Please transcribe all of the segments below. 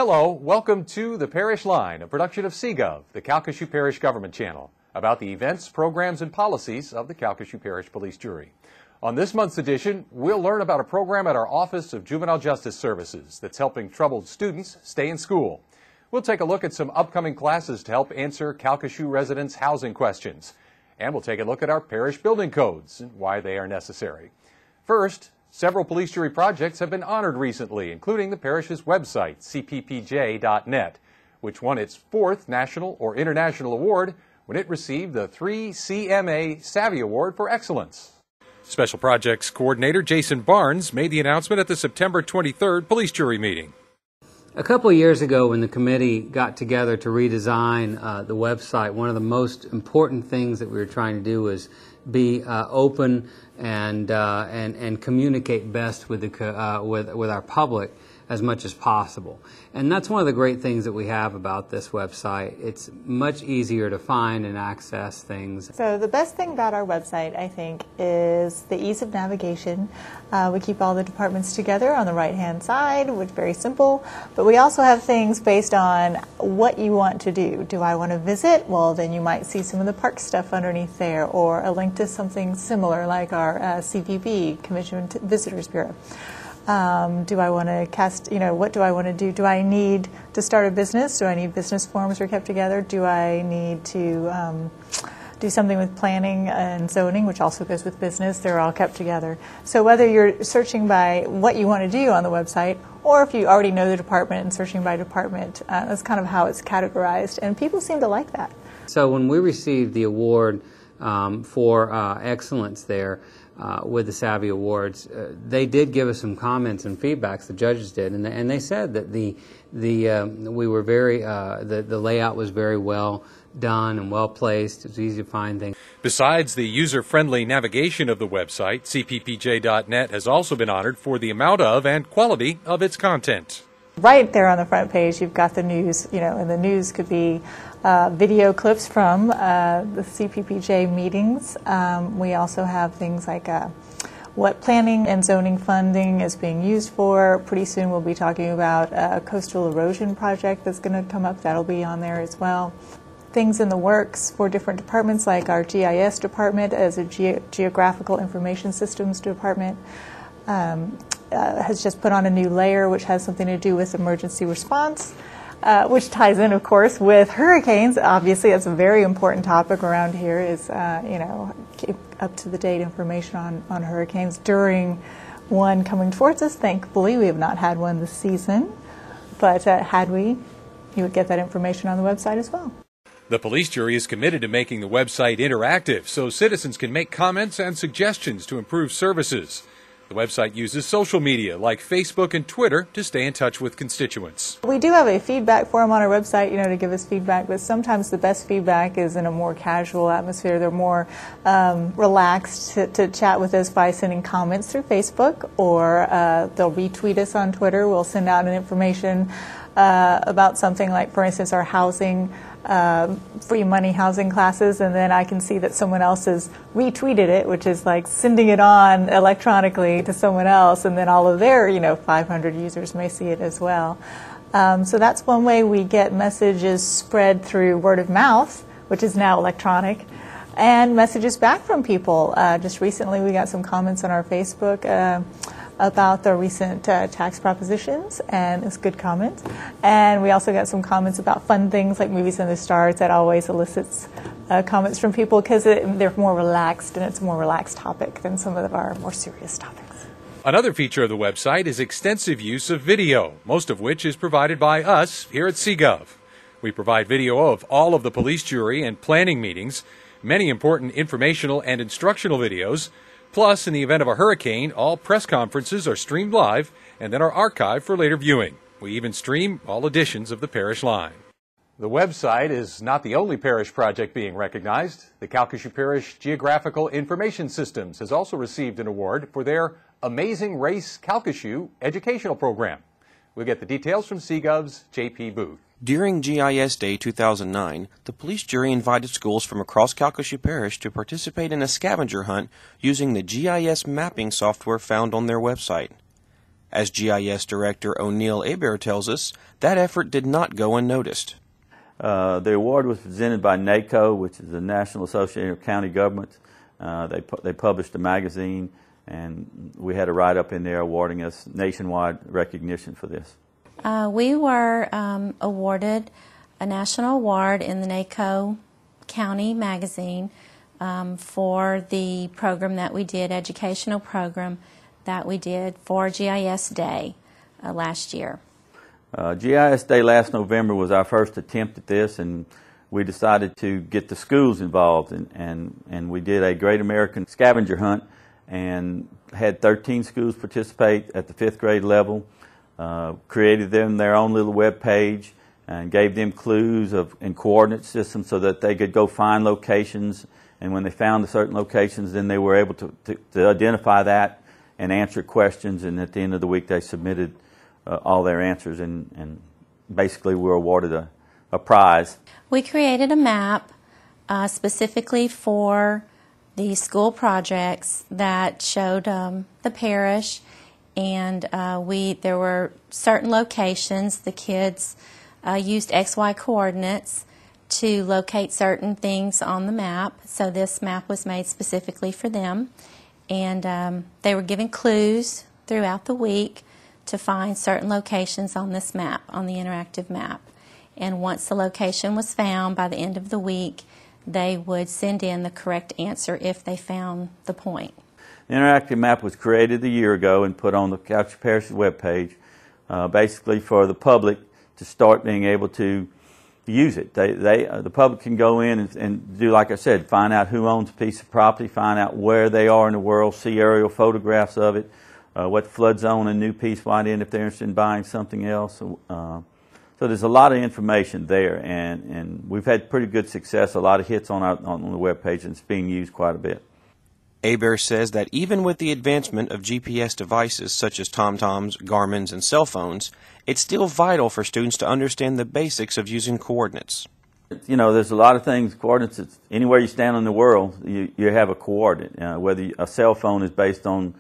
Hello, welcome to the Parish Line, a production of CGov, the Calcasieu Parish Government Channel, about the events, programs, and policies of the Calcasieu Parish Police Jury. On this month's edition, we'll learn about a program at our Office of Juvenile Justice Services that's helping troubled students stay in school. We'll take a look at some upcoming classes to help answer Calcasieu residents' housing questions. And we'll take a look at our parish building codes and why they are necessary. First, several police jury projects have been honored recently, including the parish's website, cppj.net, which won its 4th national or international award when it received the 3 CMA Savvy Award for Excellence. Special Projects Coordinator Jason Barnes made the announcement at the September 23rd police jury meeting. A couple of years ago, when the committee got together to redesign the website, one of the most important things that we were trying to do was be open and communicate best with our public as much as possible. And that's one of the great things that we have about this website. It's much easier to find and access things. So the best thing about our website, I think, is the ease of navigation. We keep all the departments together on the right-hand side, which is very simple. But we also have things based on what you want to do. Do I want to visit? Well, then you might see some of the park stuff underneath there, or a link to something similar like our CVB, Commission Visitors Bureau. Do I want to what do I want to do? Do I need to start a business? Do I need business forms are kept together? Do I need to do something with planning and zoning, which also goes with business? They're all kept together. So whether you're searching by what you want to do on the website, or if you already know the department and searching by department, that's kind of how it's categorized, and people seem to like that. So when we received the award for excellence there, with the Savvy Awards, they did give us some comments and feedbacks. The judges did, and they said that the layout was very well done and well placed. It was easy to find things. Besides the user-friendly navigation of the website, cppj.net has also been honored for the amount of and quality of its content. Right there on the front page, you've got the news, and the news could be video clips from the CPPJ meetings. We also have things like what planning and zoning funding is being used for. Pretty soon we'll be talking about a coastal erosion project that's going to come up. That'll be on there as well. Things in the works for different departments, like our GIS department as a Geographical Information Systems department. Has just put on a new layer which has something to do with emergency response, which ties in, of course, with hurricanes. Obviously, that's a very important topic around here is, keep up-to-the-date information on hurricanes during one coming towards us. Thankfully, we have not had one this season, but had we, you would get that information on the website as well. The police jury is committed to making the website interactive so citizens can make comments and suggestions to improve services. The website uses social media like Facebook and Twitter to stay in touch with constituents. We do have a feedback form on our website, to give us feedback, but sometimes the best feedback is in a more casual atmosphere. They're more relaxed to chat with us by sending comments through Facebook, or they'll retweet us on Twitter. We'll send out an information about something like, for instance, our housing free money housing classes, and then I can see that someone else has retweeted it, which is like sending it on electronically to someone else, and then all of their 500 users may see it as well. So that's one way we get messages spread through word of mouth, which is now electronic, and messages back from people. Just recently we got some comments on our Facebook about the recent tax propositions, and it's good comments. And we also got some comments about fun things like Movies and the Stars. That always elicits comments from people because they're more relaxed, and it's a more relaxed topic than some of our more serious topics. Another feature of the website is extensive use of video, most of which is provided by us here at CGov. We provide video of all of the police jury and planning meetings, many important informational and instructional videos. Plus, in the event of a hurricane, all press conferences are streamed live and then are archived for later viewing. We even stream all editions of the Parish Line. The website is not the only parish project being recognized. The Calcasieu Parish Geographical Information Systems has also received an award for their Amazing Race Calcasieu educational program. We'll get the details from CGov's J.P. Booth. During GIS Day 2009, the police jury invited schools from across Calcasieu Parish to participate in a scavenger hunt using the GIS mapping software found on their website. As GIS Director O'Neill Hebert tells us, that effort did not go unnoticed. The award was presented by NACO, which is the National Association of County Governments. They published a magazine, and we had a write-up in there awarding us nationwide recognition for this. We were awarded a national award in the NACO County magazine for the program that we did, educational program that we did for GIS Day last year. GIS Day last November was our first attempt at this, and we decided to get the schools involved, and we did a Great American Scavenger Hunt and had 13 schools participate at the 5th grade level, created them their own little web page, and gave them clues and coordinate systems so that they could go find locations, and when they found the certain locations, then they were able to identify that and answer questions, and at the end of the week they submitted all their answers, and basically were awarded a prize. We created a map specifically for the school projects that showed the parish, and there were certain locations. The kids used XY coordinates to locate certain things on the map, so this map was made specifically for them. And they were given clues throughout the week to find certain locations on this map, on the interactive map. And once the location was found, by the end of the week, they would send in the correct answer if they found the point. The interactive map was created a year ago and put on the Calcasieu Parish's webpage, basically for the public to start being able to use it. The public can go in and do, like I said, find out who owns a piece of property, find out where they are in the world, see aerial photographs of it, what flood zone a new piece might in if they're interested in buying something else. So there's a lot of information there, and we've had pretty good success, a lot of hits on the webpage, and it's being used quite a bit. Hebert says that even with the advancement of GPS devices such as TomToms, Garmins, and cell phones, it's still vital for students to understand the basics of using coordinates. You know, there's a lot of things, coordinates, anywhere you stand in the world, you have a coordinate. Whether a cell phone is based on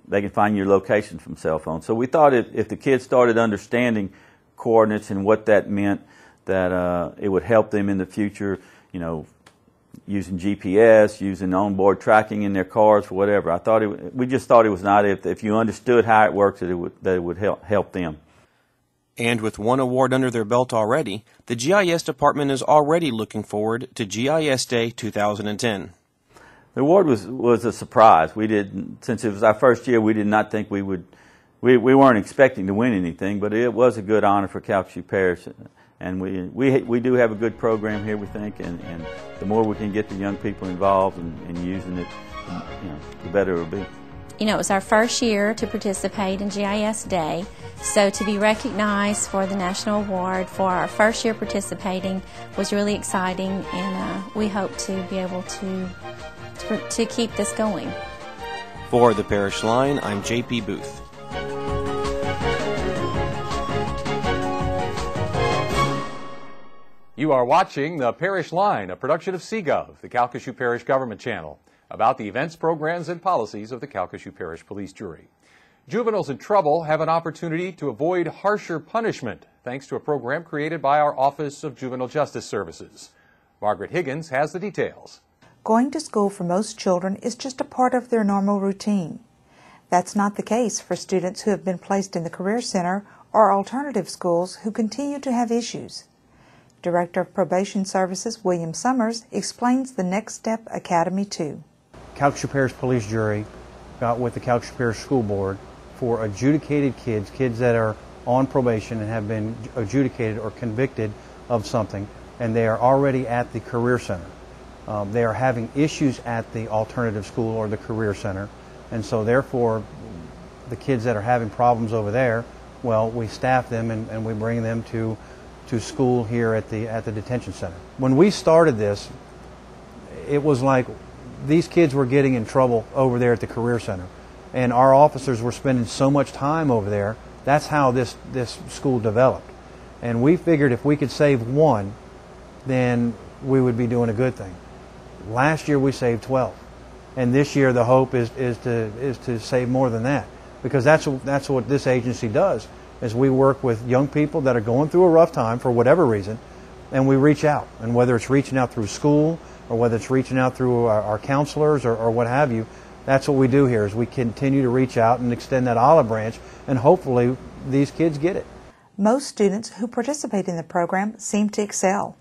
they can find your location from cell phone. So we thought if the kids started understanding coordinates and what that meant, that it would help them in the future, you know, using GPS, using onboard tracking in their cars, or whatever. We just thought it was not, if you understood how it works, that it would help them. And with one award under their belt already, the GIS department is already looking forward to GIS Day 2010. The award was a surprise. Since it was our first year, we did not think we weren't expecting to win anything, but it was a good honor for Calcasieu Parish. And we do have a good program here, we think, and the more we can get the young people involved and using it, you know, the better it will be. You know, it was our first year to participate in GIS Day, so to be recognized for the National Award for our first year participating was really exciting, and we hope to be able to keep this going. For the Parish Line, I'm J.P. Booth. You are watching the Parish Line, a production of CGov, the Calcasieu Parish Government Channel, about the events, programs, and policies of the Calcasieu Parish Police Jury. Juveniles in trouble have an opportunity to avoid harsher punishment thanks to a program created by our Office of Juvenile Justice Services. Margaret Higgins has the details. Going to school for most children is just a part of their normal routine. That's not the case for students who have been placed in the Career Center or alternative schools who continue to have issues. Director of Probation Services William Summers explains the Next Step Academy 2. Calcasieu Parish Police Jury got with the Calcasieu Parish School Board for adjudicated kids that are on probation and have been adjudicated or convicted of something, and they are already at the Career Center. They are having issues at the alternative school or the Career Center, and so therefore the kids that are having problems over there, well, we staff them and we bring them to school here at the detention center. When we started this, it was like these kids were getting in trouble over there at the Career Center, and our officers were spending so much time over there. That's how this school developed, and we figured if we could save one, then we would be doing a good thing. Last year we saved 12, and this year the hope is to save more than that. because that's what this agency does, is we work with young people that are going through a rough time for whatever reason, and we reach out. And whether it's reaching out through school or whether it's reaching out through our counselors or what have you, that's what we do here, is we continue to reach out and extend that olive branch, and hopefully these kids get it. Most students who participate in the program seem to excel.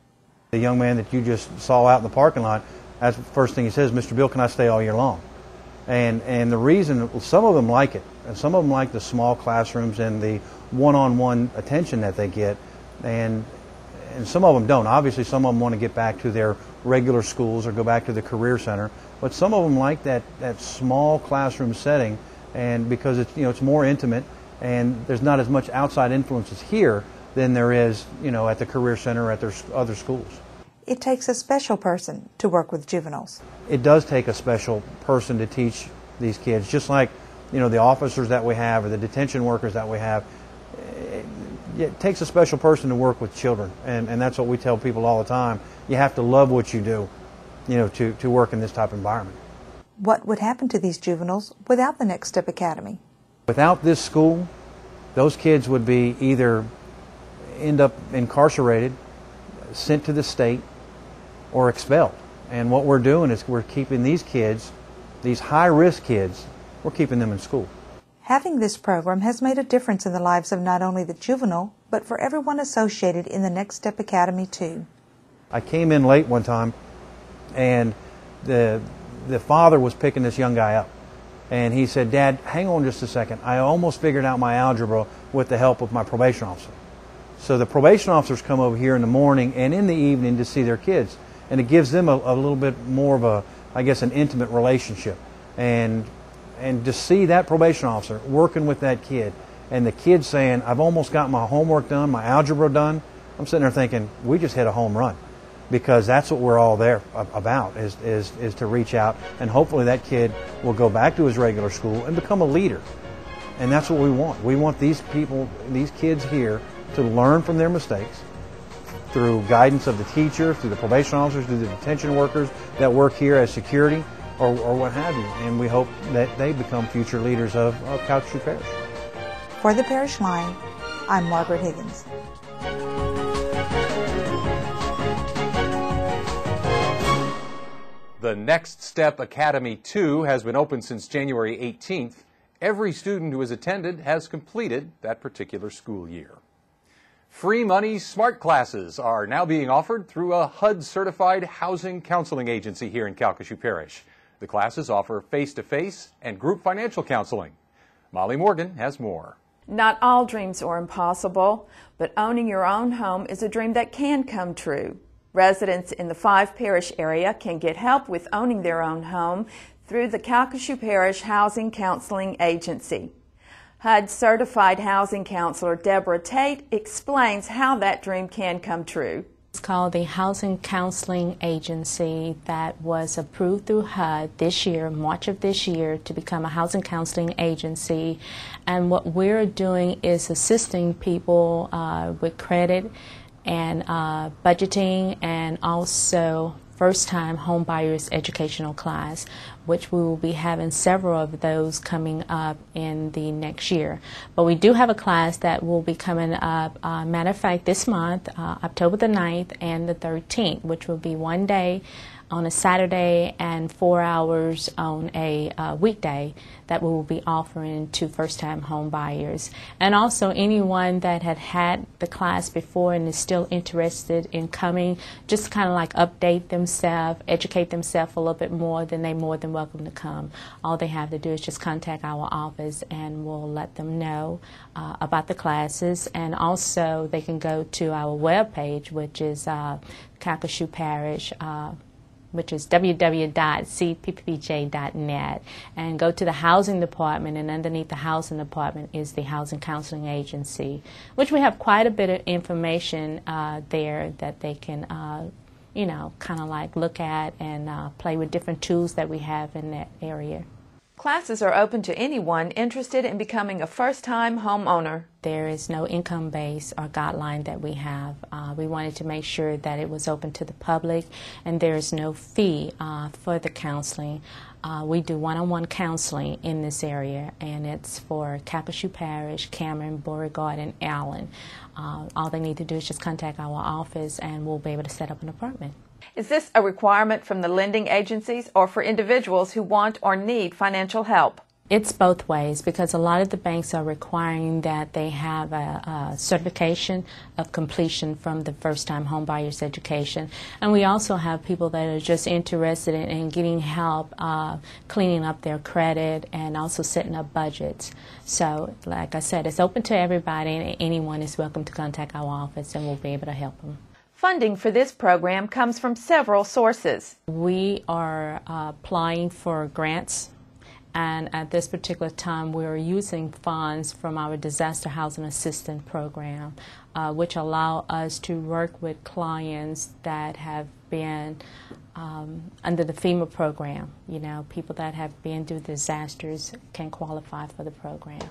The young man that you just saw out in the parking lot, that's the first thing he says, "Mr. Bill, can I stay all year long?" And the reason, some of them like it, and some of them like the small classrooms and the one-on-one attention that they get, and some of them don't. Obviously, some of them want to get back to their regular schools or go back to the career center, but some of them like that small classroom setting, and because it's more intimate, and there's not as much outside influences here than there is at the career center or at their other schools. It takes a special person to work with juveniles. It does take a special person to teach these kids, just like the officers that we have or the detention workers that we have. It takes a special person to work with children, and that's what we tell people all the time. You have to love what you do, to work in this type of environment. What would happen to these juveniles without the Next Step Academy? Without this school, those kids would be either end up incarcerated, sent to the state, or expelled. And what we're doing is we're keeping these kids, these high-risk kids, we're keeping them in school. Having this program has made a difference in the lives of not only the juvenile, but for everyone associated in the Next Step Academy too. I came in late one time, and the father was picking this young guy up. And he said, "Dad, hang on just a second. I almost figured out my algebra with the help of my probation officer." So the probation officers come over here in the morning and in the evening to see their kids. And it gives them a little bit more of an intimate relationship. And to see that probation officer working with that kid, and the kid saying, "I've almost got my homework done, my algebra done," I'm sitting there thinking, we just hit a home run. Because that's what we're all there about, is to reach out, and hopefully that kid will go back to his regular school and become a leader. And that's what we want. We want these kids here to learn from their mistakes through guidance of the teacher, through the probation officers, through the detention workers that work here as security, or what have you. And we hope that they become future leaders of Calcasieu Parish. For the Parish Line, I'm Margaret Higgins. The Next Step Academy 2 has been open since January 18th. Every student who has attended has completed that particular school year. Free money smart classes are now being offered through a HUD-certified housing counseling agency here in Calcasieu Parish. The classes offer face-to-face and group financial counseling. Molly Morgan has more. Not all dreams are impossible, but owning your own home is a dream that can come true. Residents in the 5 parish area can get help with owning their own home through the Calcasieu Parish Housing Counseling Agency. HUD-certified housing counselor Debra Tate explains how that dream can come true. It's called the Housing Counseling Agency, that was approved through HUD this year, March of this year, to become a housing counseling agency. And what we're doing is assisting people with credit and budgeting, and also first-time home buyers educational class, which we will be having several of those coming up in the next year. But we do have a class that will be coming up, matter of fact, this month, October the 9th and the 13th, which will be one day on a Saturday and 4 hours on a weekday, that we will be offering to first-time home buyers. And also anyone that had the class before and is still interested in coming, just kind of like update themselves, educate themselves a little bit more, then they're more than welcome to come. All they have to do is just contact our office and we'll let them know about the classes. And also they can go to our webpage, which is Calcasieu Parish, which is www.cppj.net, and go to the housing department, and underneath the housing department is the housing counseling agency, which we have quite a bit of information there that they can kind of like look at and play with different tools that we have in that area. Classes are open to anyone interested in becoming a first-time homeowner. There is no income base or guideline that we have. We wanted to make sure that it was open to the public, and there is no fee for the counseling. We do one-on-one counseling in this area, and it's for Calcasieu Parish, Cameron, Beauregard, and Allen. All they need to do is just contact our office, and we'll be able to set up an appointment. Is this a requirement from the lending agencies or for individuals who want or need financial help? It's both ways, because a lot of the banks are requiring that they have a certification of completion from the first-time homebuyers education. And we also have people that are just interested in getting help cleaning up their credit and also setting up budgets. So, like I said, it's open to everybody, and anyone is welcome to contact our office, and we'll be able to help them. Funding for this program comes from several sources. We are applying for grants. And at this particular time, we're using funds from our Disaster Housing Assistance Program, which allow us to work with clients that have been under the FEMA program. You know, people that have been through disasters can qualify for the program.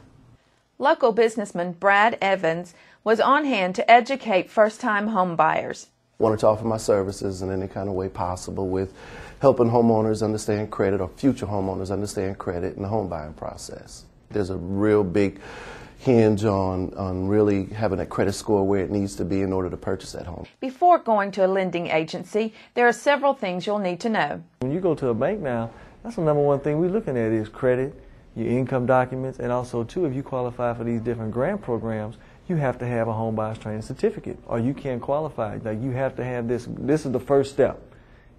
Local businessman Brad Evans was on hand to educate first-time home buyers. I wanted to offer my services in any kind of way possible with helping homeowners understand credit, or future homeowners understand credit in the home buying process. There's a real big hinge on really having a credit score where it needs to be in order to purchase that home. Before going to a lending agency, there are several things you'll need to know. When you go to a bank now, that's the number one thing we're looking at is credit, your income documents, and also too, if you qualify for these different grant programs, you have to have a home buyer's training certificate, or you can't qualify. Like, you have to have this. This is the first step.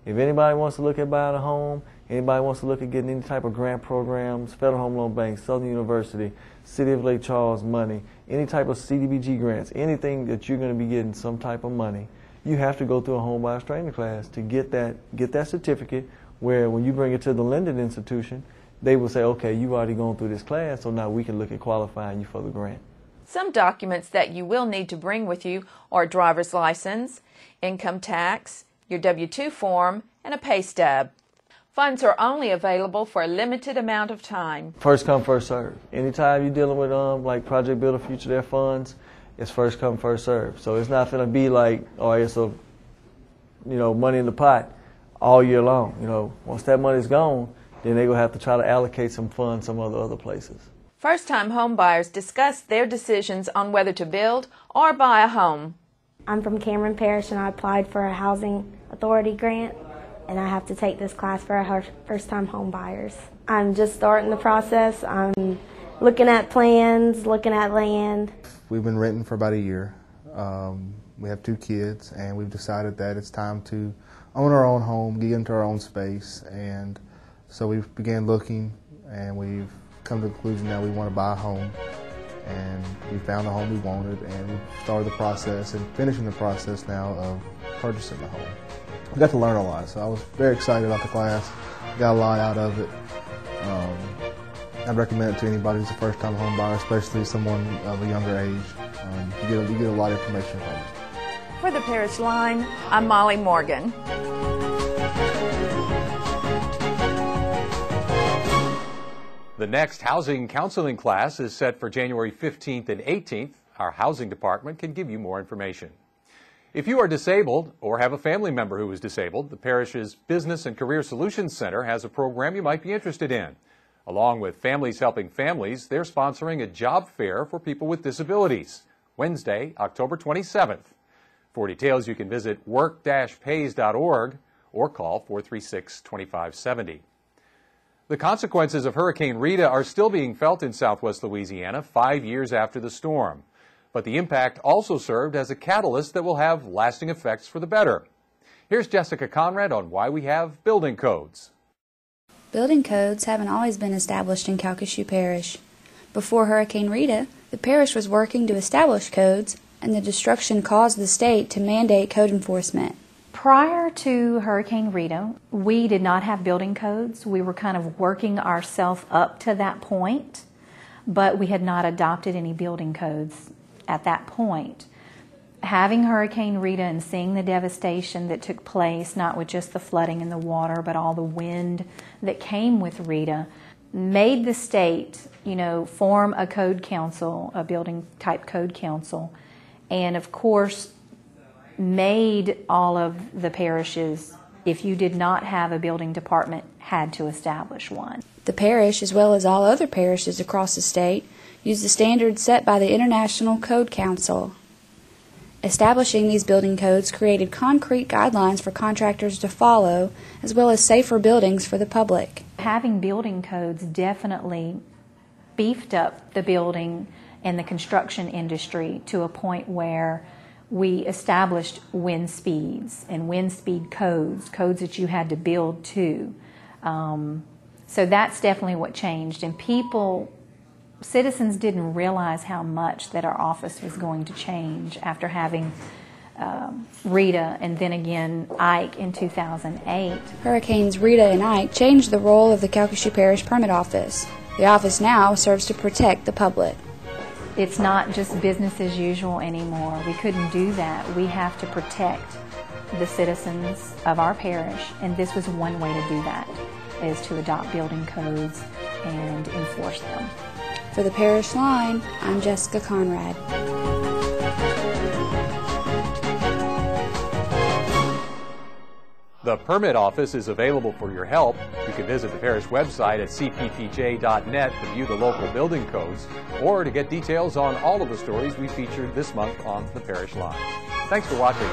If anybody wants to look at buying a home, anybody wants to look at getting any type of grant programs, Federal Home Loan Bank, Southern University, City of Lake Charles money, any type of CDBG grants, anything that you're going to be getting some type of money, you have to go through a home buyer's training class to get that certificate, where when you bring it to the lending institution, they will say, okay, you've already gone through this class, so now we can look at qualifying you for the grant. Some documents that you will need to bring with you are a driver's license, income tax, your W-2 form, and a pay stub. Funds are only available for a limited amount of time. First come, first serve. Anytime you're dealing with like Project Builder Future There funds, it's first come, first serve. So it's not going to be like, oh, it's a, money in the pot all year long. Once that money's gone, then they're going to have to try to allocate some funds some other places. First-time home buyers discuss their decisions on whether to build or buy a home. I'm from Cameron Parish, and I applied for a housing authority grant, and I have to take this class for our first-time home buyers. I'm just starting the process. I'm looking at plans, looking at land. We've been renting for about a year. We have 2 kids, and we've decided that it's time to own our own home, get into our own space, and so we began looking, and we've come to the conclusion that we want to buy a home, and we found the home we wanted, and we started the process and finishing the process now of purchasing the home. We got to learn a lot, so I was very excited about the class, got a lot out of it. I'd recommend it to anybody who's a first-time home buyer, especially someone of a younger age. You get a lot of information from it. For the Parish Line, I'm Molly Morgan. The next housing counseling class is set for January 15th and 18th. Our housing department can give you more information. If you are disabled or have a family member who is disabled, the parish's Business and Career Solutions Center has a program you might be interested in. Along with Families Helping Families, they're sponsoring a job fair for people with disabilities, Wednesday, October 27th. For details, you can visit work-pays.org or call 436-2570. The consequences of Hurricane Rita are still being felt in southwest Louisiana 5 years after the storm. But the impact also served as a catalyst that will have lasting effects for the better. Here's Jessica Conrad on why we have building codes. Building codes haven't always been established in Calcasieu Parish. Before Hurricane Rita, the parish was working to establish codes, and the destruction caused the state to mandate code enforcement. Prior to Hurricane Rita, we did not have building codes. We were kind of working ourselves up to that point, but we had not adopted any building codes at that point. Having Hurricane Rita and seeing the devastation that took place, not with just the flooding and the water, but all the wind that came with Rita, made the state, form a code council, a building type code council, and of course made all of the parishes, if you did not have a building department, had to establish one. The parish, as well as all other parishes across the state, use the standards set by the International Code Council. Establishing these building codes created concrete guidelines for contractors to follow, as well as safer buildings for the public. Having building codes definitely beefed up the building and the construction industry to a point where we established wind speeds and wind speed codes that you had to build to. So that's definitely what changed. And citizens didn't realize how much that our office was going to change after having Rita and then again Ike in 2008. Hurricanes Rita and Ike changed the role of the Calcasieu Parish Permit Office. The office now serves to protect the public. It's not just business as usual anymore. We couldn't do that. We have to protect the citizens of our parish, and this was one way to do that, is to adopt building codes and enforce them. For the Parish Line, I'm Jessica Conrad. The Permit Office is available for your help. You can visit the parish website at cppj.net to view the local building codes or to get details on all of the stories we featured this month on the Parish Line. Thanks for watching.